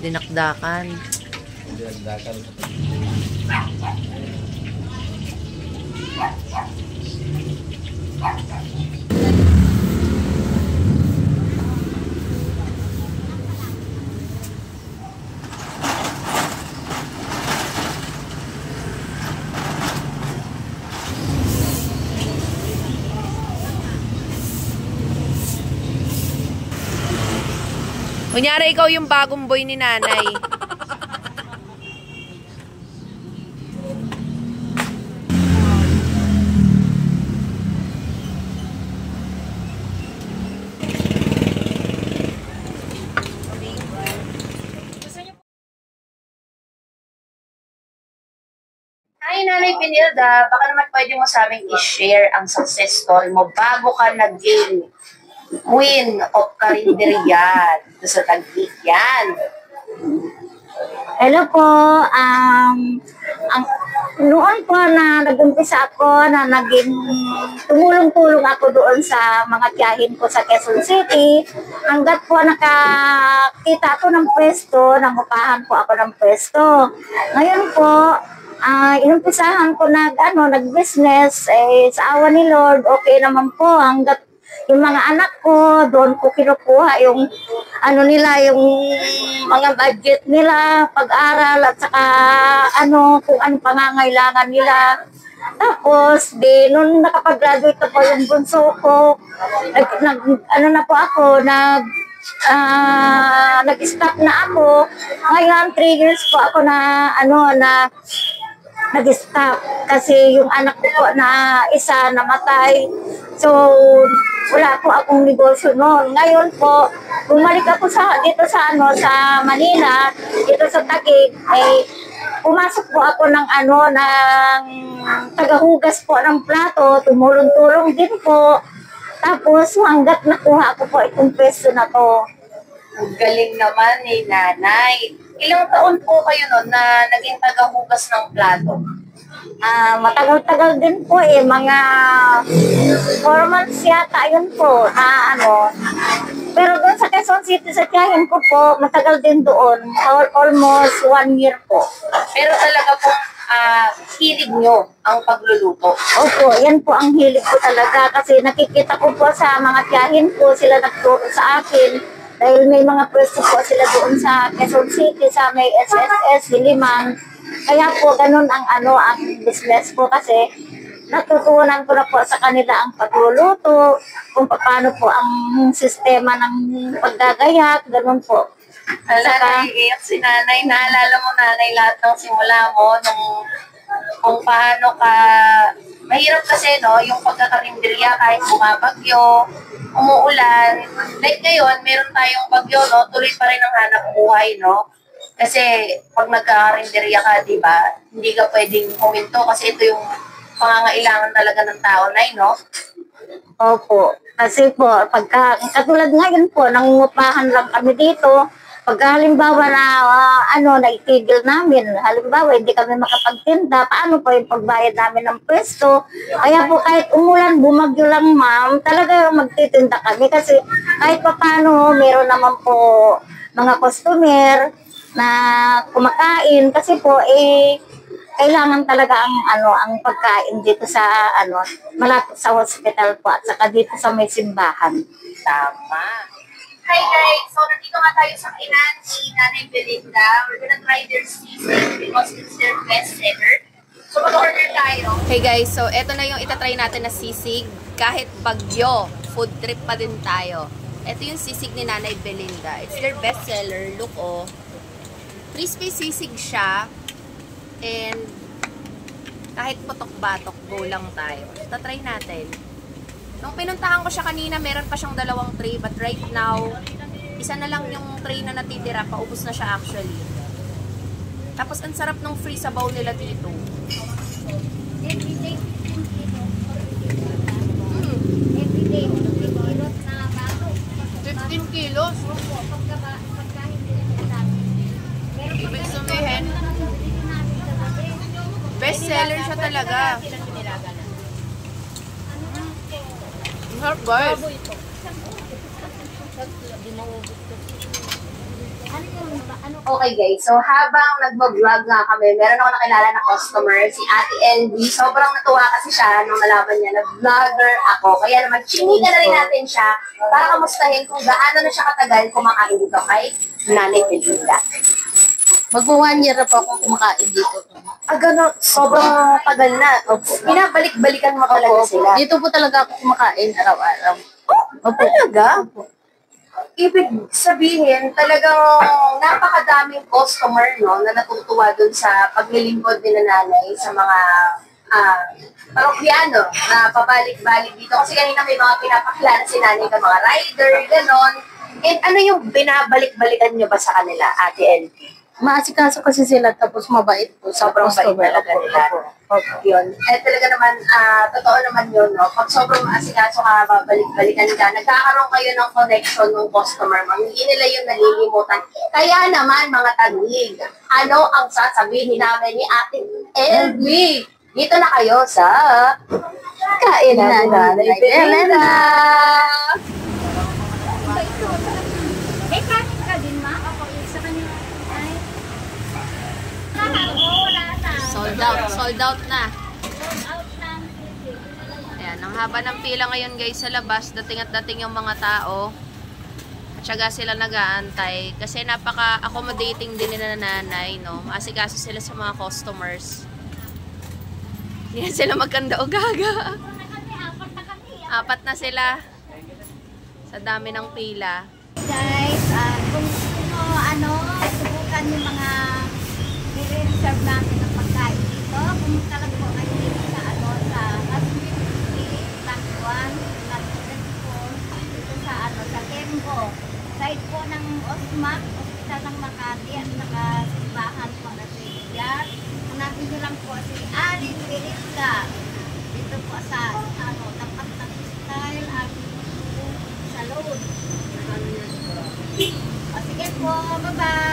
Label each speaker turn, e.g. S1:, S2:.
S1: Dinakdakan.
S2: Dinakdakan.
S1: Kunyari, ikaw yung bagong boy ni nanay.
S3: Hi, Nanay Pinilda. Baka naman pwede mo sa amin i-share ang success story mo bago ka nag-gain Queen of Carinderia sa Taguig yan.
S4: Hello po. Noon po na nag-umpisa ako na naging tumulong-tulong ako doon sa mga tiyahin ko sa Quezon City. Hanggat po nakakita ako ng pwesto, nangupahan po ako ng pwesto. Ngayon po, inumpisahan ko nag-business, sa awa ni Lord, okay naman po. Hanggat yung mga anak ko, doon ko kinukuha yung yung mga budget nila, pag-aral at saka kung anong pangangailangan nila. Tapos, nung nakapag-graduate po yung bunso ko, nag-stop na ako. Ngayon, 3 years po ako nag-stop kasi yung anak ko po na isa namatay. So, wala po akong negosyo noon. Ngayon po, bumalik ako dito sa Manila, dito sa Taguig, pumasok po ako ng tagahugas po ng plato, tumulong-tulong din po. Tapos, hanggat nakuha ko po itong pwesto na to.
S3: Ang galing naman ni Nanay. Ilang taon po kayo noon na naging tagahugas ng plato?
S4: Matagal-tagal din po mga 4 months yata yun po Pero doon sa Quezon City, sa tiyahin ko po, matagal din doon, almost 1 year po.
S3: Pero talaga po, hilig nyo ang pagluluto?
S4: Opo, yan po ang hilig ko talaga kasi nakikita ko po sa mga tiyahin ko, sila nagturo sa akin. Dahil may mga pwesto po sila doon sa Quezon City, sa may SSS, Diliman. Kaya po ganun ang business ko kasi natutunan ko na po sa kanila ang pagluluto, kung paano po ang sistema ng paggagayak, ganun po.
S3: Naiiyak si Nanay. Naalala mo, Nanay, lahat ng simula mo kung paano ka... Mahirap kasi, yung pagkakarinderya kahit bumabagyo, umuulan. Like ngayon, meron tayong bagyo, tuloy pa rin ang hanap buhay, Kasi pag nagkakarinderya ka, di ba, hindi ka pwedeng huminto kasi ito yung pangangailangan talaga ng tao, Nay,
S4: Opo. Kasi po, katulad ngayon po, nangungupahan lang kami dito. Pagka halimbawa naitigil namin, halimbawa hindi kami makapagtinda, paano po yung pagbayad namin ng pwesto? Kaya po kahit umulan, bumagyo lang ma'am, talaga magtitinda kami kasi kahit pa paano, meron naman po mga customer na kumakain kasi po kailangan talaga ang pagkain dito sa malapit sa hospital po at saka dito sa may simbahan.
S3: Tama. Hi guys, so nandito nga tayo sa kainan ni Nanay Belinda. We're gonna try their sisig because it's their best seller. So mag-order tayo.
S1: Hey guys, so eto na yung itatry natin na sisig. Kahit bagyo, food trip pa din tayo. Ito yung sisig ni Nanay Belinda. It's their best seller. Look crispy sisig siya. And kahit putok-batok, go lang tayo. Tatry natin. Nung pinuntahan ko siya kanina, meron pa siyang 2 tray. But right now, isa na lang yung tray na natitira. Paubos na siya actually. Tapos, ang sarap ng free sabaw nila dito. 15 kilos? Ibig sabihin, best seller siya talaga. Sarap guys. Okay guys, so habang nagbo-vlog nga kami, meron ako nakilala na customer, si Ate LV. Sobrang natuwa kasi siya nung nalaman niya na vlogger ako. Kaya naman, chinika na rin natin siya para kamustahin kung gaano na siya katagal kumakain dito kay Nanay Belinda.
S3: Mag-1 year na po ako kumakain dito.
S1: Gano'n, sobrang tagal na. Binabalik-balikan mo talaga sila.
S3: Dito po talaga ako kumakain araw-araw.
S1: Talaga? Ibig sabihin, talagang napakadaming customer, no, na natutuwa dun sa paglilingkod ni nanay sa mga parokyano na pabalik-balik dito. Kasi kanina may mga pinapakilala si nanay ng mga rider, gano'n. And ano yung binabalik-balikan nyo ba sa kanila, Ate LP?
S3: Maasikaso kasi sila tapos mabait po.
S1: Sobrang bait talaga nila. Yun. Eh talaga naman, totoo naman yun, no? Pag sobrang maasikaso ka, babalik-balikan ka, nagkakaroon kayo ng connection ng customer mo. Hindi nila yung nalilimutan. Kaya naman, mga tagig, ano ang sasabihin namin ni Ate LV? Dito na kayo sa Kain na Nanay Belinda.
S4: Eh, kanin ka din, ma? Ako, sa kanila. Ay. Wala na.
S1: Sold out na.
S4: Out ng
S1: Ayan, ang haba ng pila ngayon guys sa labas, dating at dating yung mga tao. At syaga sila nag-aantay kasi napaka-accommodating din nila nanay, no? Maasikaso sila sa mga customers. Hindi na sila magkanda o gaga. Apat na sila. Sa dami ng pila.
S4: Guys, kung subukan yung mga nire-reserve natin ng pagkain dito, pumunta lang po kayo dito sa sa Bank 1, Lot 34, dito sa Tembo. Side po ng Osmac, Hospital ng Makati, at nakasimbahan po na si Yar. Hanapin nyo lang po si Alice Belinda. Dito po sa tapat ng style at salon. O sige po, bye-bye!